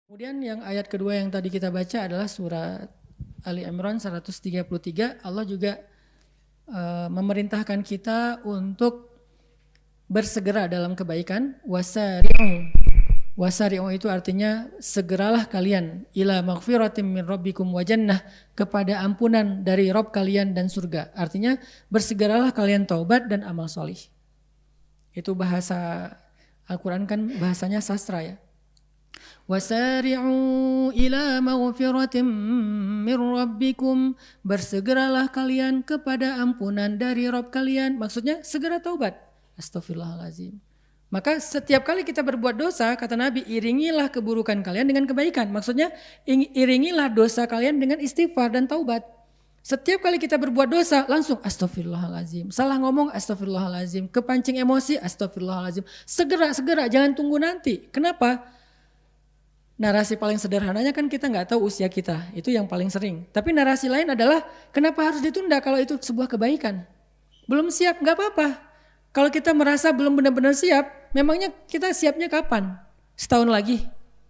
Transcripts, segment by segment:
Kemudian yang ayat kedua yang tadi kita baca adalah surat Ali Imran 133. Allah juga memerintahkan kita untuk bersegera dalam kebaikan. Wasari'u. Wasari'u itu artinya segeralah kalian ila maghfiratim min rabbikum wa jannah, kepada ampunan dari Rabb kalian dan surga. Artinya bersegeralah kalian taubat dan amal solih. Itu bahasa Al-Quran kan bahasanya sastra ya. Wasari'u ila maghfiratim min rabbikum, bersegeralah kalian kepada ampunan dari Rabb kalian. Maksudnya segera taubat. Astaghfirullahalazim. Maka setiap kali kita berbuat dosa, kata Nabi, iringilah keburukan kalian dengan kebaikan. Maksudnya iringilah dosa kalian dengan istighfar dan taubat. Setiap kali kita berbuat dosa, langsung astaghfirullahalazim. Salah ngomong astaghfirullahalazim. Kepancing emosi astaghfirullahalazim. Segera, jangan tunggu nanti. Kenapa? Narasi paling sederhananya kan kita nggak tahu usia kita. Itu yang paling sering. Tapi narasi lain adalah kenapa harus ditunda kalau itu sebuah kebaikan. Belum siap, nggak apa-apa. Kalau kita merasa belum benar-benar siap, memangnya kita siapnya kapan? Setahun lagi?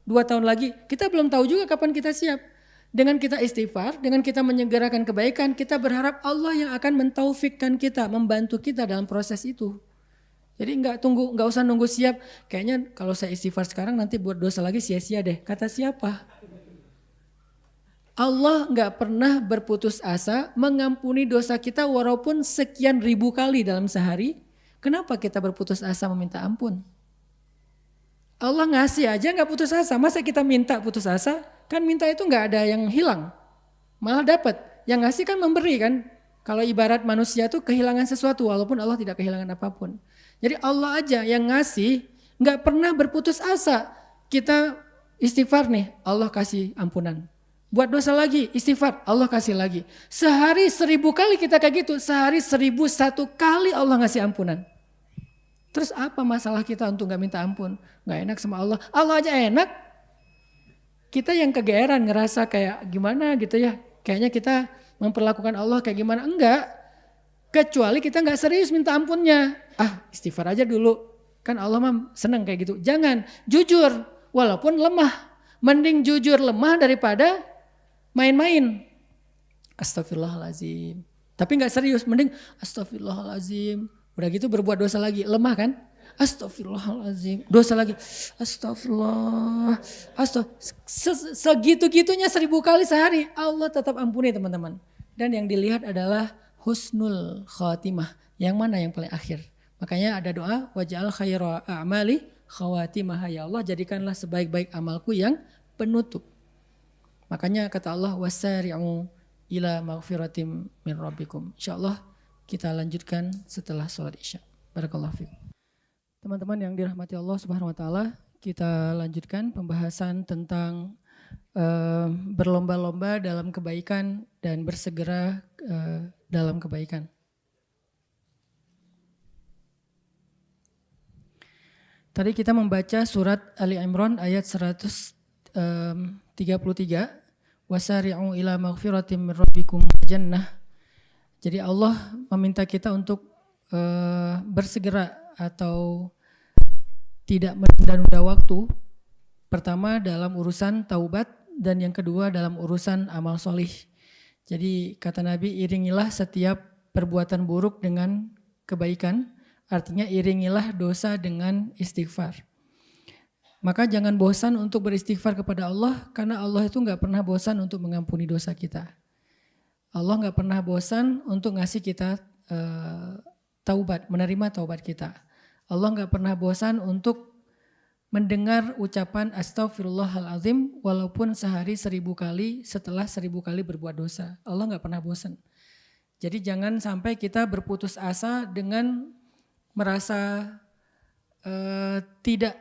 2 tahun lagi? Kita belum tahu juga kapan kita siap. Dengan kita istighfar, dengan kita menyegerakan kebaikan, kita berharap Allah yang akan mentaufikkan kita, membantu kita dalam proses itu. Jadi nggak usah nunggu siap. Kayaknya kalau saya istighfar sekarang nanti buat dosa lagi sia-sia deh. Kata siapa? Allah nggak pernah berputus asa mengampuni dosa kita walaupun sekian ribu kali dalam sehari. Kenapa kita berputus asa meminta ampun? Allah ngasih aja nggak putus asa. Masa kita minta putus asa? Kan minta itu nggak ada yang hilang. Malah dapat. Yang ngasih kan memberi kan. Kalau ibarat manusia tuh kehilangan sesuatu walaupun Allah tidak kehilangan apapun. Jadi Allah aja yang ngasih nggak pernah berputus asa. Kita istighfar nih, Allah kasih ampunan. Buat dosa lagi, istighfar, Allah kasih lagi. Sehari 1000 kali kita kayak gitu, sehari 1001 kali Allah ngasih ampunan. Terus apa masalah kita untuk gak minta ampun? Gak enak sama Allah. Allah aja enak. Kita yang kegeeran ngerasa kayak gimana gitu ya. Kayaknya kita memperlakukan Allah kayak gimana. Enggak. Kecuali kita gak serius minta ampunnya. Istighfar aja dulu. Kan Allah mah seneng kayak gitu. Jangan. Jujur. Walaupun lemah. Mending jujur lemah daripada main-main. Astagfirullahaladzim. Tapi gak serius. Mending astagfirullahaladzim. Udah gitu berbuat dosa lagi, lemah kan? Astagfirullahaladzim, dosa lagi, astagfirullah, segitu-gitunya 1000 kali sehari, Allah tetap ampuni teman-teman. Dan yang dilihat adalah husnul khatimah, yang mana yang paling akhir. Makanya ada doa, waj'al khaira a'mali khawatimah, ya Allah jadikanlah sebaik-baik amalku yang penutup. Makanya kata Allah, wasari'u ila maghfiratim min rabbikum. InsyaAllah kita lanjutkan setelah sholat isya. Barakallahu fiikum. Teman-teman yang dirahmati Allah Subhanahu wa taala, kita lanjutkan pembahasan tentang berlomba-lomba dalam kebaikan dan bersegera dalam kebaikan. Tadi kita membaca surat Ali Imran ayat 133, wasari'u ila maghfiratim min rabbikum wa jannah. Jadi Allah meminta kita untuk bersegera atau tidak menunda-nunda waktu. Pertama dalam urusan taubat dan yang kedua dalam urusan amal solih. Jadi kata Nabi, iringilah setiap perbuatan buruk dengan kebaikan. Artinya iringilah dosa dengan istighfar. Maka jangan bosan untuk beristighfar kepada Allah, karena Allah itu gak pernah bosan untuk mengampuni dosa kita. Allah gak pernah bosan untuk ngasih kita taubat, menerima taubat kita. Allah gak pernah bosan untuk mendengar ucapan astaghfirullahaladzim walaupun sehari 1000 kali setelah 1000 kali berbuat dosa. Allah gak pernah bosan. Jadi jangan sampai kita berputus asa dengan merasa tidak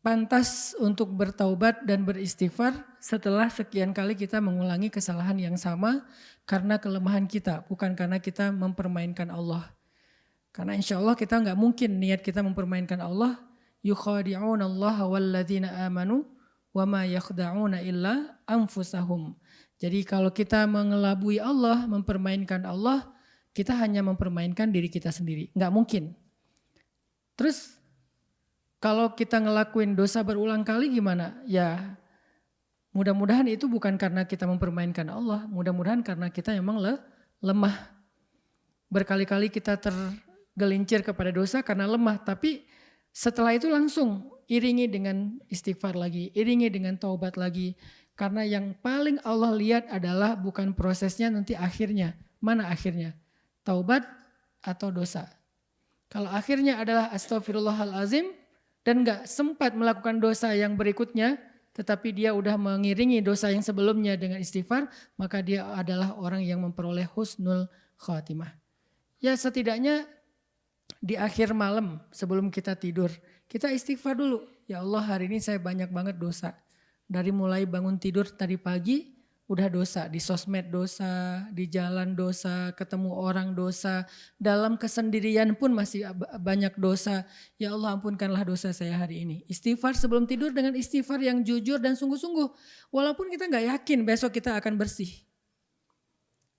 pantas untuk bertaubat dan beristighfar setelah sekian kali kita mengulangi kesalahan yang sama karena kelemahan kita, bukan karena kita mempermainkan Allah. Karena insya Allah kita nggak mungkin niat kita mempermainkan Allah. Yukhadi'unallaha walladzina amanu wa ma yakhda'una illa anfusahum. Jadi kalau kita mengelabui Allah, mempermainkan Allah, kita hanya mempermainkan diri kita sendiri. Nggak mungkin. Terus Kalau kita ngelakuin dosa berulang kali gimana? Ya mudah-mudahan itu bukan karena kita mempermainkan Allah. Mudah-mudahan karena kita memang lemah. Berkali-kali kita tergelincir kepada dosa karena lemah. Tapi setelah itu langsung iringi dengan istighfar lagi. Iringi dengan taubat lagi. Karena yang paling Allah lihat adalah bukan prosesnya, nanti akhirnya. Mana akhirnya? Taubat atau dosa. Kalau akhirnya adalah astaghfirullahalazim dan gak sempat melakukan dosa yang berikutnya, tetapi dia udah mengiringi dosa yang sebelumnya dengan istighfar, maka dia adalah orang yang memperoleh husnul khatimah. Ya setidaknya di akhir malam sebelum kita tidur, kita istighfar dulu. Ya Allah, hari ini saya banyak banget dosa. Dari mulai bangun tidur tadi pagi udah dosa, di sosmed dosa, di jalan dosa, ketemu orang dosa, dalam kesendirian pun masih banyak dosa. Ya Allah, ampunkanlah dosa saya hari ini. Istighfar sebelum tidur dengan istighfar yang jujur dan sungguh-sungguh. Walaupun kita gak yakin besok kita akan bersih.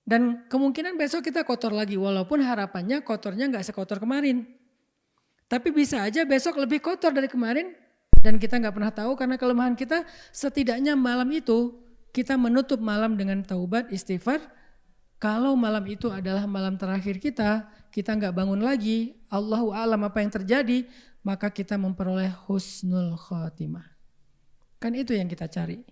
Dan kemungkinan besok kita kotor lagi, walaupun harapannya kotornya gak sekotor kemarin. Tapi bisa aja besok lebih kotor dari kemarin dan kita gak pernah tahu karena kelemahan kita. Setidaknya malam itu kita menutup malam dengan taubat, istighfar. Kalau malam itu adalah malam terakhir kita gak bangun lagi, Allahu a'lam apa yang terjadi, maka kita memperoleh husnul khatimah. Kan itu yang kita cari.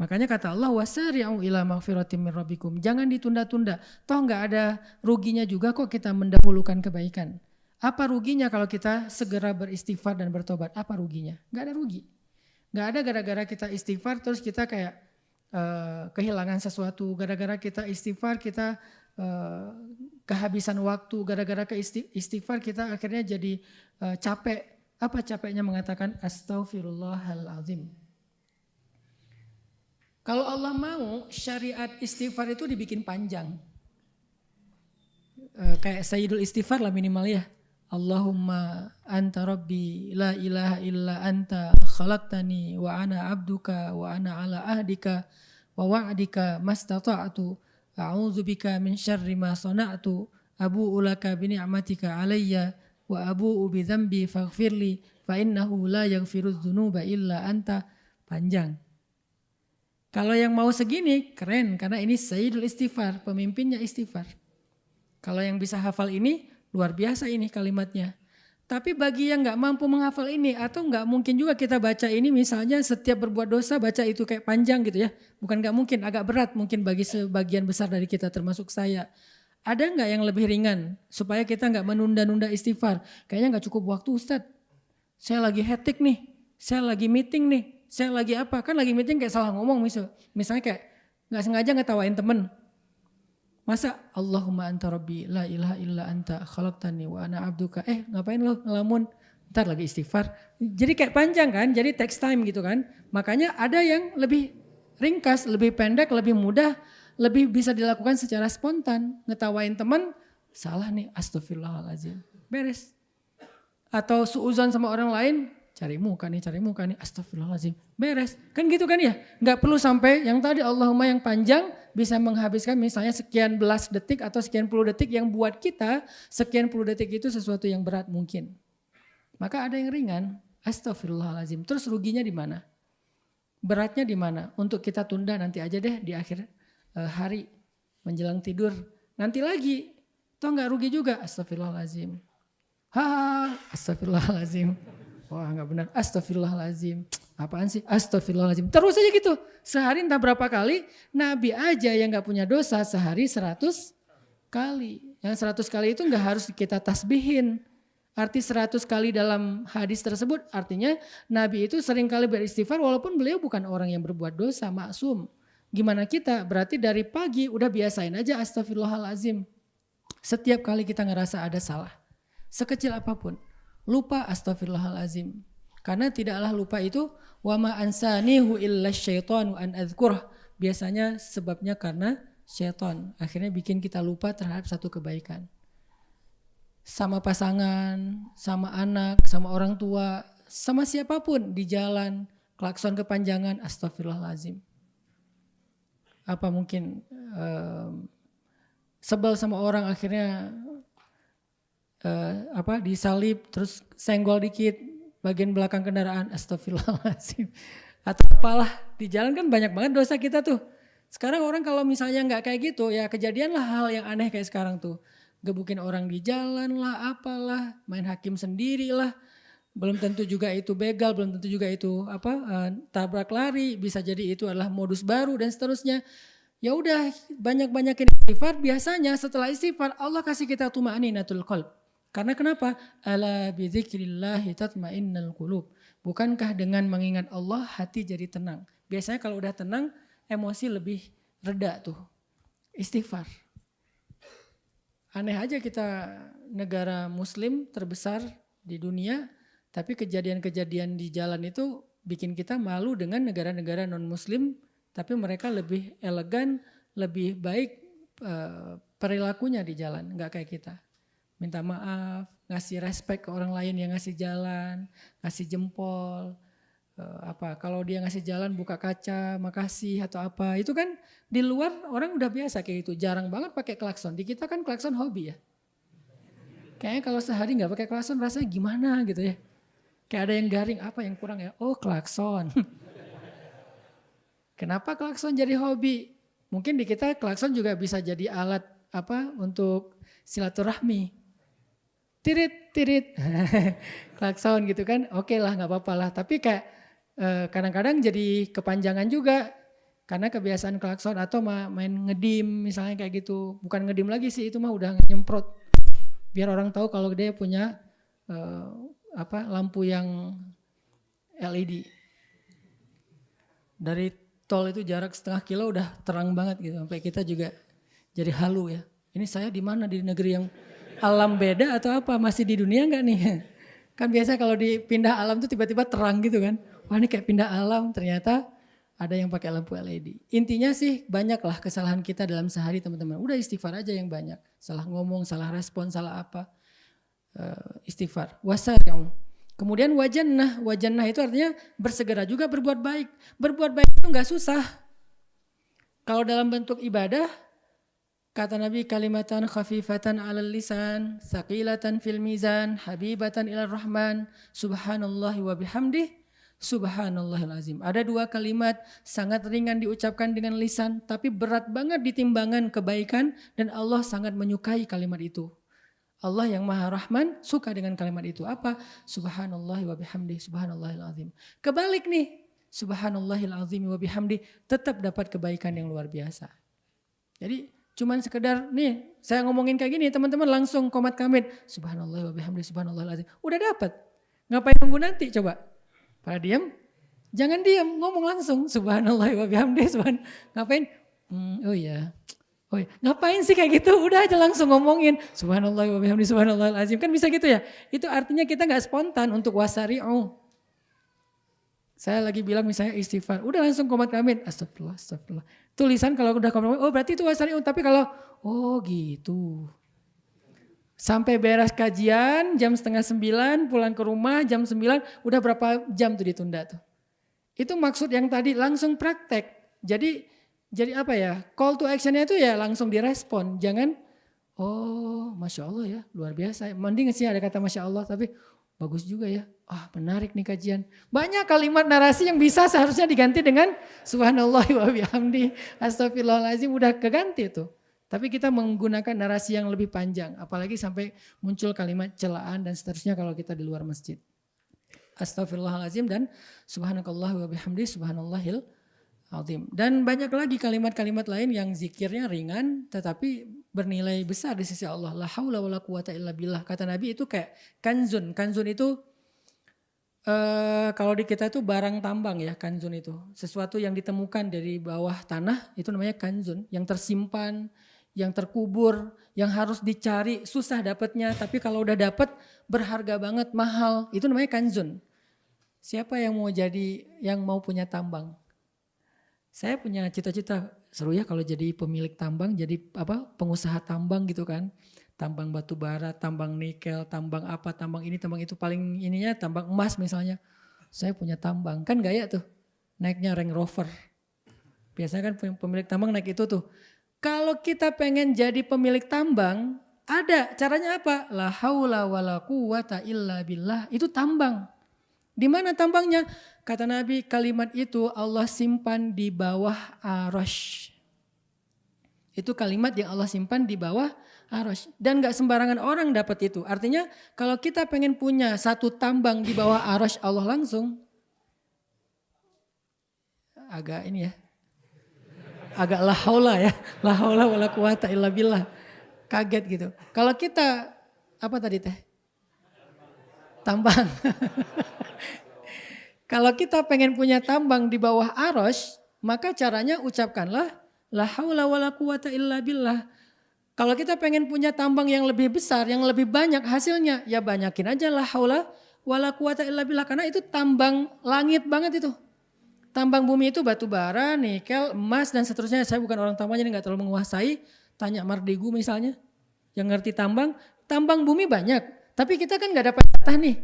Makanya kata Allah, wasari'u ila maghfiratin min rabbikum. Jangan ditunda-tunda. Toh gak ada ruginya juga kok kita mendahulukan kebaikan. Apa ruginya kalau kita segera beristighfar dan bertobat? Apa ruginya? Gak ada rugi. Gak ada gara-gara kita istighfar terus kita kayak kehilangan sesuatu, gara-gara kita istighfar kita kehabisan waktu, gara-gara ke istighfar kita akhirnya jadi capek. Apa capeknya mengatakan astaghfirullahalazim? Kalau Allah mau syariat istighfar itu dibikin panjang, kayak Sayyidul Istighfar lah minimal ya. Allahumma anta rabbi la ilaha illa anta khalaqtani wa ana abduka wa ana ala ahdika wa wa'dika mastata'tu a'udzubika min syarri ma sana'tu abu'u laka bi ni'matika alayya wa abu'u bi dzambi faghfirli fa innahu la yaghfirudz dzunuba illa anta. Panjang. Kalau yang mau segini keren karena ini Sayyidul Istighfar, pemimpinnya istighfar. Kalau yang bisa hafal ini luar biasa ini kalimatnya. Tapi bagi yang gak mampu menghafal ini atau gak mungkin juga kita baca ini misalnya setiap berbuat dosa baca itu kayak panjang gitu ya. Bukan gak mungkin, agak berat mungkin bagi sebagian besar dari kita termasuk saya. Ada gak yang lebih ringan supaya kita gak menunda-nunda istighfar? Kayaknya gak cukup waktu Ustadz. Saya lagi hektik nih, saya lagi meeting nih, saya lagi apa. Kan lagi meeting kayak salah ngomong misalnya kayak gak sengaja ngetawain temen. Masa Allahumma anta rabbi la ilaha illa anta khalaqtani wa ana abduka. Ngapain lo ngelamun? Ntar lagi istighfar. Jadi kayak panjang kan, jadi text time gitu kan. Makanya ada yang lebih ringkas, lebih pendek, lebih mudah, lebih bisa dilakukan secara spontan. Ngetawain teman, salah nih astaghfirullahaladzim. Beres. Atau suuzon sama orang lain, cari muka nih, astaghfirullahaladzim. Beres. Kan gitu kan ya? Gak perlu sampai yang tadi Allahumma yang panjang bisa menghabiskan misalnya sekian belas detik atau sekian puluh detik yang buat kita sekian puluh detik itu sesuatu yang berat mungkin. Maka ada yang ringan, astaghfirullahaladzim. Terus ruginya di mana? Beratnya di mana? Untuk kita tunda nanti aja deh di akhir hari menjelang tidur. Nanti lagi, toh gak rugi juga, astaghfirullahaladzim. Astaghfirullahaladzim. Wah gak benar, astaghfirullahaladzim. Apaan sih? Astaghfirullahaladzim. Terus aja gitu. Sehari entah berapa kali, Nabi aja yang gak punya dosa sehari 100 kali. Yang 100 kali itu gak harus kita tasbihin. Arti 100 kali dalam hadis tersebut artinya Nabi itu sering kali beristighfar walaupun beliau bukan orang yang berbuat dosa, maksum. Gimana kita? Berarti dari pagi udah biasain aja astaghfirullahaladzim. Setiap kali kita ngerasa ada salah. Sekecil apapun. Lupa astaghfirullahaladzim. Karena tidaklah lupa itu wa ma ansanihu illa syaitanu an adzkurah. Biasanya sebabnya karena syaitan. Akhirnya bikin kita lupa terhadap satu kebaikan. Sama pasangan, sama anak, sama orang tua, sama siapapun di jalan, klakson kepanjangan, astaghfirullahaladzim. Apa mungkin sebel sama orang akhirnya disalib terus senggol dikit, bagian belakang kendaraan, astagfirullahaladzim. Atau apalah, di jalan kan banyak banget dosa kita tuh. Sekarang orang kalau misalnya nggak kayak gitu, ya kejadianlah hal yang aneh kayak sekarang tuh. Gebukin orang di jalan lah, apalah, main hakim sendiri lah. Belum tentu juga itu begal, belum tentu juga itu tabrak lari, bisa jadi itu adalah modus baru dan seterusnya. Ya udah, banyak-banyakin istighfar. Biasanya setelah istighfar Allah kasih kita tuma'ninatul qalb. Karena kenapa? Ala bidzikrillahi tatma'innul qulub. Bukankah dengan mengingat Allah hati jadi tenang? Biasanya kalau udah tenang, emosi lebih reda tuh. Istighfar. Aneh aja kita negara muslim terbesar di dunia, tapi kejadian-kejadian di jalan itu bikin kita malu dengan negara-negara non-muslim, tapi mereka lebih elegan, lebih baik perilakunya di jalan, nggak kayak kita. Minta maaf, ngasih respect ke orang lain yang ngasih jalan, ngasih jempol, kalau dia ngasih jalan buka kaca, makasih atau apa. Itu kan di luar orang udah biasa kayak gitu, jarang banget pakai klakson. Di kita kan klakson hobi ya. Kayaknya kalau sehari nggak pakai klakson rasanya gimana gitu ya. Kayak ada yang garing, apa yang kurang ya? Oh klakson. Kenapa klakson jadi hobi? Mungkin di kita klakson juga bisa jadi alat untuk silaturahmi. Tirit, tirit. Klakson gitu kan, oke lah gak apa-apa lah. Tapi kayak kadang-kadang jadi kepanjangan juga. Karena kebiasaan klakson atau main ngedim misalnya kayak gitu. Bukan ngedim lagi sih, itu mah udah nyemprot. Biar orang tahu kalau dia punya lampu yang LED. Dari tol itu jarak setengah kilo udah terang banget gitu. Sampai kita juga jadi halu ya. Ini saya di mana, di negeri yang alam beda atau apa? Masih di dunia enggak nih? Kan biasa kalau dipindah alam tuh tiba-tiba terang gitu kan. Wah ini kayak pindah alam, ternyata ada yang pakai lampu LED. Intinya sih banyaklah kesalahan kita dalam sehari teman-teman. Udah istighfar aja yang banyak. Salah ngomong, salah respon, salah apa. Istighfar. Wasari'u. Kemudian wajannah itu artinya bersegera juga berbuat baik. Berbuat baik itu enggak susah. Kalau dalam bentuk ibadah, kata Nabi kalimatan khafifatan 'alal lisan, tsaqilatan fil mizan, habibatan ilar rahman, subhanallahi wa bihamdih, subhanallahil azim. Ada dua kalimat sangat ringan diucapkan dengan lisan, tapi berat banget di timbangan kebaikan dan Allah sangat menyukai kalimat itu. Allah yang Maha Rahman suka dengan kalimat itu. Apa? Subhanallahi wa bihamdih, subhanallahil azim. Kebalik nih, subhanallahil azim wa bihamdih, tetap dapat kebaikan yang luar biasa. Jadi cuman sekedar nih saya ngomongin kayak gini teman-teman langsung komat kamit subhanallah wa bihamdi subhanallahil azim. Udah dapat. Ngapain nunggu nanti coba? Pada diam? Jangan diam, ngomong langsung subhanallah wa bihamdi ngapain? Oh iya. Ngapain sih kayak gitu? Udah aja langsung ngomongin subhanallah wa bihamdi subhanallahil azim. Kan bisa gitu ya? Itu artinya kita enggak spontan untuk wasari'u. Saya lagi bilang misalnya istighfar, udah langsung komat kamit, astagfirullah, astagfirullah. Tulisan kalau udah komat kamit, oh berarti itu wasari'un, tapi kalau, oh gitu. Sampai beres kajian jam 8:30, pulang ke rumah jam 9, udah berapa jam tuh ditunda tuh. Itu maksud yang tadi langsung praktek. Jadi apa ya, call to actionnya itu ya langsung direspon. Jangan, oh Masya Allah ya, luar biasa. Mending sih ada kata Masya Allah, tapi bagus juga ya. Menarik nih kajian. Banyak kalimat narasi yang bisa seharusnya diganti dengan subhanallah wa bihamdi astagfirullahaladzim, udah keganti tuh. Tapi kita menggunakan narasi yang lebih panjang. Apalagi sampai muncul kalimat celaan dan seterusnya kalau kita di luar masjid. Astagfirullahaladzim dan subhanakallah wa bihamdi subhanallahil azim. Dan banyak lagi kalimat-kalimat lain yang zikirnya ringan tetapi bernilai besar di sisi Allah. La haula wala quwata illa billah. Kata Nabi itu kayak kanzun. Kanzun itu kalau di kita itu barang tambang ya, kanzun itu. Sesuatu yang ditemukan dari bawah tanah itu namanya kanzun. Yang tersimpan, yang terkubur, yang harus dicari, susah dapatnya. Tapi kalau udah dapat berharga banget, mahal. Itu namanya kanzun. Siapa yang mau punya tambang? Saya punya cita-cita, seru ya kalau jadi pemilik tambang, jadi pengusaha tambang gitu kan. Tambang batu bara, tambang nikel, tambang apa, tambang ini, tambang itu, paling ininya tambang emas misalnya. Saya punya tambang, kan gaya tuh, naiknya Range Rover. Biasanya kan pemilik tambang naik itu tuh. Kalau kita pengen jadi pemilik tambang, ada caranya apa? La haula wala quwata illa billah, itu tambang. Di mana tambangnya? Kata Nabi, kalimat itu Allah simpan di bawah arasy. Itu kalimat yang Allah simpan di bawah arasy. Dan gak sembarangan orang dapat itu. Artinya kalau kita pengen punya satu tambang di bawah arasy Allah langsung. Agak ini ya. Agak la haula ya. La haula wala quwata illa billah. Kaget gitu. Kalau kita, apa tadi teh? Tambang. Kalau kita pengen punya tambang di bawah arasy, maka caranya ucapkanlah la haula wala quwata illa billah. Kalau kita pengen punya tambang yang lebih besar, yang lebih banyak hasilnya, ya banyakin aja la haula wala quwata illa billah. Karena itu tambang langit banget itu. Tambang bumi itu batu bara, nikel, emas dan seterusnya. Saya bukan orang tambang jadi gak terlalu menguasai. Tanya Mardigu misalnya, yang ngerti tambang. Tambang bumi banyak, tapi kita kan gak dapat jatah nih.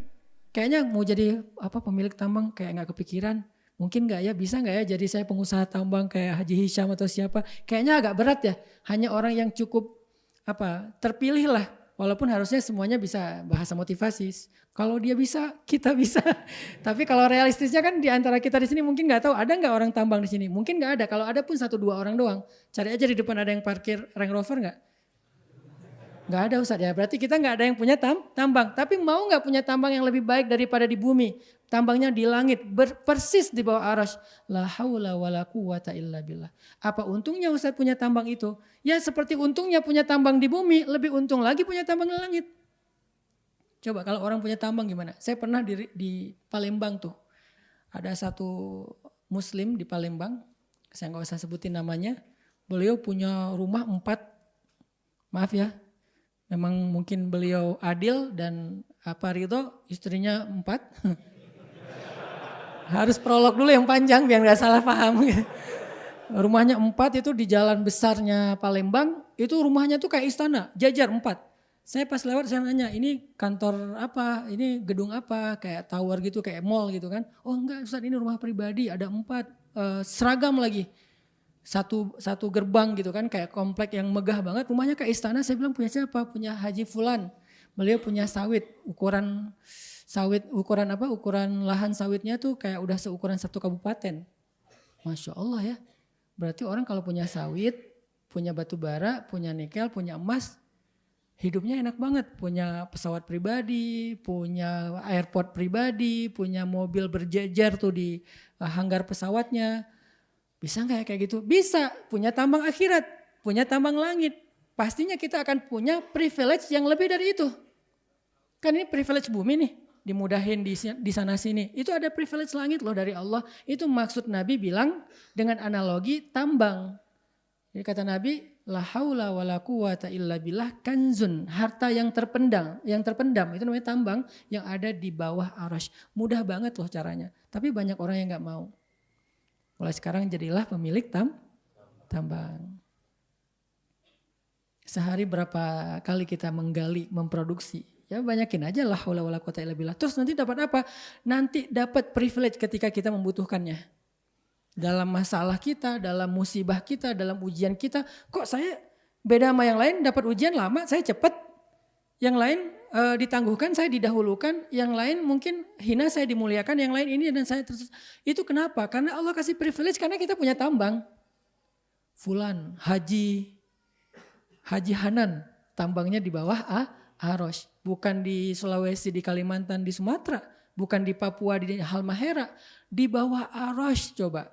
Kayaknya mau jadi apa pemilik tambang kayak gak kepikiran. Mungkin gak ya, bisa gak ya jadi saya pengusaha tambang kayak Haji Hisham atau siapa. Kayaknya agak berat ya, hanya orang yang cukup terpilih lah. Walaupun harusnya semuanya bisa bahasa motivasi. Kalau dia bisa, kita bisa. Tapi kalau realistisnya kan di antara kita di sini mungkin nggak tahu ada nggak orang tambang di sini. Mungkin nggak ada. Kalau ada pun 1-2 orang doang. Cari aja di depan ada yang parkir Range Rover nggak? Nggak ada Ustaz ya. Berarti kita nggak ada yang punya tambang. Tapi mau nggak punya tambang yang lebih baik daripada di bumi? Tambangnya di langit, persis di bawah arasy. La haula wala quwata illa billah. Apa untungnya Ustaz punya tambang itu? Ya seperti untungnya punya tambang di bumi, lebih untung lagi punya tambang di langit. Coba kalau orang punya tambang gimana? Saya pernah di Palembang tuh. Ada satu muslim di Palembang, saya nggak usah sebutin namanya. Beliau punya rumah 4, maaf ya, memang mungkin beliau adil dan ridho, istrinya 4. Harus prolog dulu yang panjang biar gak salah paham. Rumahnya 4 itu di jalan besarnya Palembang, itu rumahnya tuh kayak istana, jajar 4. Saya pas lewat saya nanya, ini kantor apa, ini gedung apa, kayak tower gitu, kayak mall gitu kan. Oh enggak Ustaz, ini rumah pribadi, ada 4, seragam lagi. Satu gerbang gitu kan, kayak komplek yang megah banget, rumahnya kayak istana. Saya bilang punya siapa? Punya Haji Fulan. Beliau punya sawit, ukuran lahan sawitnya tuh kayak udah seukuran 1 kabupaten. Masya Allah ya. Berarti orang kalau punya sawit, punya batu bara, punya nikel, punya emas, hidupnya enak banget. Punya pesawat pribadi, punya airport pribadi, punya mobil berjejer tuh di hanggar pesawatnya. Bisa gak ya kayak gitu? Bisa. Punya tambang akhirat, punya tambang langit. Pastinya kita akan punya privilege yang lebih dari itu. Kan ini privilege bumi nih. Dimudahin di sana sini. Itu ada privilege langit loh dari Allah. Itu maksud Nabi bilang dengan analogi tambang. Jadi kata Nabi, la haula wala quwata illa billah kanzun, harta yang terpendam itu namanya tambang yang ada di bawah arasy. Mudah banget loh caranya. Tapi banyak orang yang enggak mau. Mulai sekarang jadilah pemilik tambang. Sehari berapa kali kita menggali, memproduksi? Ya banyakin aja lah haula wala quwata illa billah. Terus nanti dapat apa? Nanti dapat privilege ketika kita membutuhkannya. Dalam masalah kita, dalam musibah kita, dalam ujian kita. Kok saya beda sama yang lain, dapat ujian lama, saya cepat. Yang lain ditangguhkan, saya didahulukan. Yang lain mungkin hina, saya dimuliakan. Yang lain ini dan saya terus. Itu kenapa? Karena Allah kasih privilege karena kita punya tambang. Fulan, Haji Hanan, tambangnya di bawah arasy. Bukan di Sulawesi, di Kalimantan, di Sumatera. Bukan di Papua, di Halmahera. Di bawah arasy coba.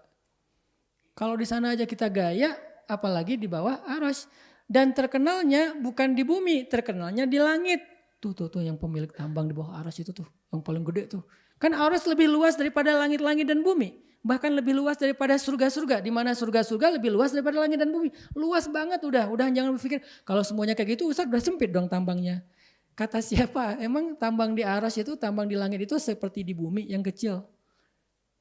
Kalau di sana aja kita gaya, apalagi di bawah arasy. Dan terkenalnya bukan di bumi, terkenalnya di langit. Tuh yang pemilik tambang di bawah arasy itu tuh, yang paling gede tuh. Kan arasy lebih luas daripada langit-langit dan bumi. Bahkan lebih luas daripada surga-surga. Di mana surga-surga lebih luas daripada langit dan bumi. Luas banget udah jangan berpikir kalau semuanya kayak gitu Ustaz udah sempit dong tambangnya. Kata siapa? Emang tambang di arasy itu, tambang di langit itu seperti di bumi yang kecil.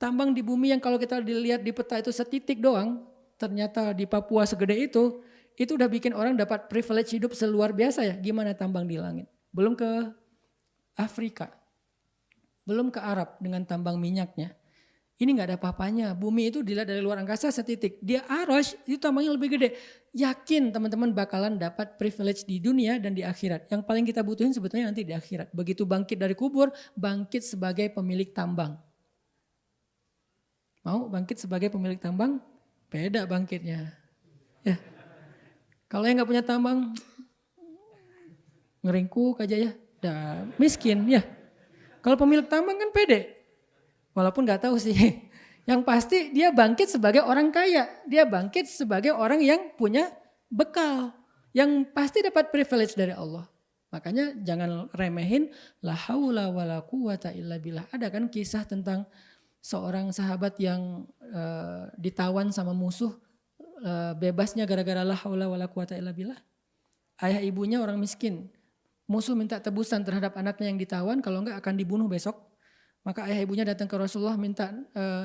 Tambang di bumi yang kalau kita dilihat di peta itu setitik doang, ternyata di Papua segede itu udah bikin orang dapat privilege hidup seluar biasa ya. Gimana tambang di langit? Belum ke Afrika, belum ke Arab dengan tambang minyaknya. Ini nggak ada apa-apanya. Bumi itu dilihat dari luar angkasa setitik. Dia Arsy itu tambahnya lebih gede. Yakin teman-teman bakalan dapat privilege di dunia dan di akhirat. Yang paling kita butuhin sebetulnya nanti di akhirat. Begitu bangkit dari kubur, bangkit sebagai pemilik tambang. Mau bangkit sebagai pemilik tambang? Beda bangkitnya. Ya. Kalau yang nggak punya tambang, ngeringkuk aja ya. Dah miskin ya. Kalau pemilik tambang kan pede. Walaupun nggak tahu sih. Yang pasti dia bangkit sebagai orang kaya. Dia bangkit sebagai orang yang punya bekal. Yang pasti dapat privilege dari Allah. Makanya jangan remehin la haula wala quwata illa billah. Ada kan kisah tentang seorang sahabat yang ditawan sama musuh, bebasnya gara-gara la haula wala quwata illa billah. Ayah ibunya orang miskin. Musuh minta tebusan terhadap anaknya yang ditawan, kalau enggak akan dibunuh besok. Maka ayah ibunya datang ke Rasulullah minta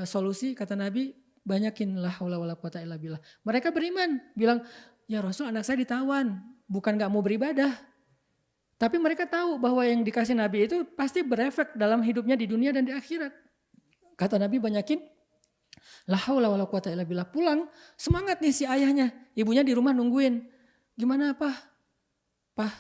solusi, kata Nabi, banyakin la haula wala quwata illa billah. Mereka beriman, bilang, ya Rasul anak saya ditawan, bukan gak mau beribadah. Tapi mereka tahu bahwa yang dikasih Nabi itu pasti berefek dalam hidupnya di dunia dan di akhirat. Kata Nabi banyakin la haula wala quwata illa billah. Pulang semangat nih si ayahnya, ibunya di rumah nungguin. Gimana Pak? Pak,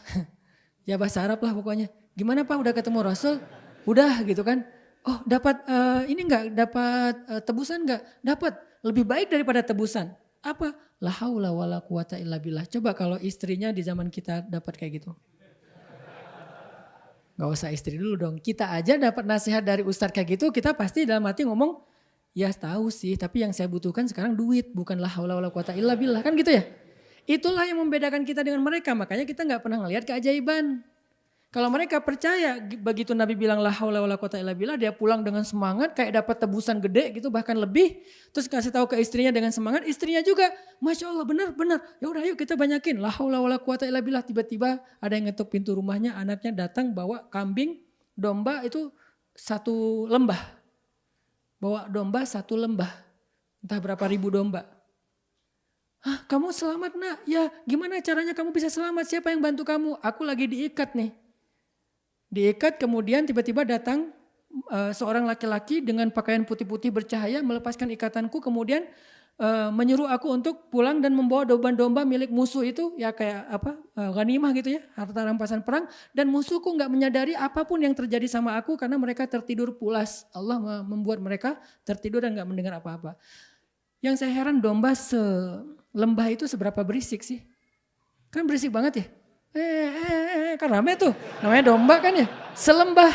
ya bahasa Arab lah pokoknya. Gimana Pak udah ketemu Rasul? Udah gitu kan. Oh dapat ini enggak? Dapat tebusan enggak? Dapat. Lebih baik daripada tebusan. Apa? La haula wala quwata illa billah. Coba kalau istrinya di zaman kita dapat kayak gitu. Gak usah istri dulu dong. Kita aja dapat nasihat dari ustadz kayak gitu, kita pasti dalam hati ngomong, ya tahu sih, tapi yang saya butuhkan sekarang duit, bukan la haula wala quwata illa billah. Kan gitu ya? Itulah yang membedakan kita dengan mereka, makanya kita gak pernah ngelihat keajaiban. Kalau mereka percaya, begitu Nabi bilang la haula wala quwata illa billah, dia pulang dengan semangat kayak dapat tebusan gede gitu, bahkan lebih. Terus kasih tahu ke istrinya dengan semangat, istrinya juga, Masya Allah benar. Ya udah yuk kita banyakin, la haula wala quwata illa billah. Tiba-tiba ada yang ngetuk pintu rumahnya, anaknya datang bawa kambing, domba itu satu lembah. Bawa domba satu lembah, entah berapa ribu domba. Hah, kamu selamat nak? Ya gimana caranya kamu bisa selamat? Siapa yang bantu kamu? Aku lagi diikat nih. Diikat kemudian tiba-tiba datang seorang laki-laki dengan pakaian putih-putih bercahaya melepaskan ikatanku kemudian menyuruh aku untuk pulang dan membawa domba-domba milik musuh itu ya kayak apa ghanimah gitu ya, harta rampasan perang, dan musuhku nggak menyadari apapun yang terjadi sama aku karena mereka tertidur pulas. Allah membuat mereka tertidur dan nggak mendengar apa-apa. Yang saya heran domba selembah itu seberapa berisik sih? Kan berisik banget ya. Kan rame tuh, namanya domba kan ya, selembah.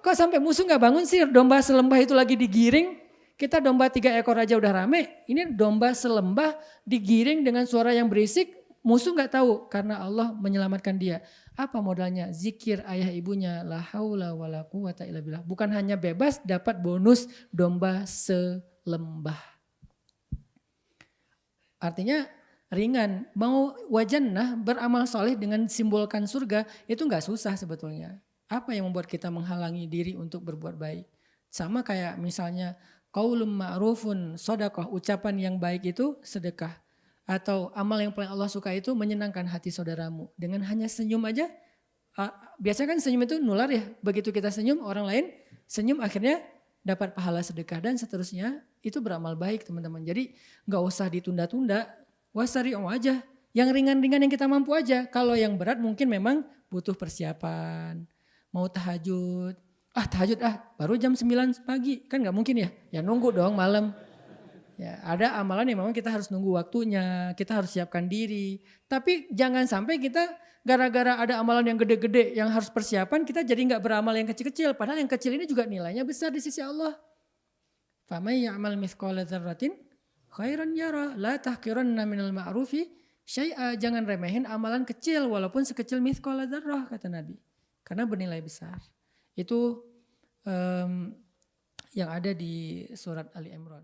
Kok sampai musuh nggak bangun sih? Domba selembah itu lagi digiring, kita domba 3 ekor aja udah rame. Ini domba selembah digiring dengan suara yang berisik, musuh nggak tahu karena Allah menyelamatkan dia. Apa modalnya? Zikir ayah ibunya, la haula wala quwata illa billah. Bukan hanya bebas, dapat bonus domba selembah. Artinya ringan, mau wajannah beramal soleh dengan simbolkan surga itu nggak susah sebetulnya. Apa yang membuat kita menghalangi diri untuk berbuat baik? Sama kayak misalnya qaulun ma'rufun shadaqah, ucapan yang baik itu sedekah. Atau amal yang paling Allah suka itu menyenangkan hati saudaramu. Dengan hanya senyum aja, biasanya kan senyum itu nular ya. Begitu kita senyum, orang lain senyum akhirnya dapat pahala sedekah dan seterusnya. Itu beramal baik teman-teman. Jadi nggak usah ditunda-tunda. Wasari'u aja, yang ringan-ringan yang kita mampu aja. Kalau yang berat mungkin memang butuh persiapan. Mau tahajud, tahajud baru jam 9 pagi, kan gak mungkin ya. Ya nunggu dong malam. Ya ada amalan yang memang kita harus nunggu waktunya, kita harus siapkan diri. Tapi jangan sampai kita gara-gara ada amalan yang gede-gede yang harus persiapan, kita jadi gak beramal yang kecil-kecil. Padahal yang kecil ini juga nilainya besar di sisi Allah. Faman ya'mal mithqala dzarratin khairan yara, la tahqiranna minal ma'rufi syai'a. Jangan remehin amalan kecil walaupun sekecil mithqala dzarrah kata Nabi. Karena bernilai besar. Itu yang ada di surat Ali Imran.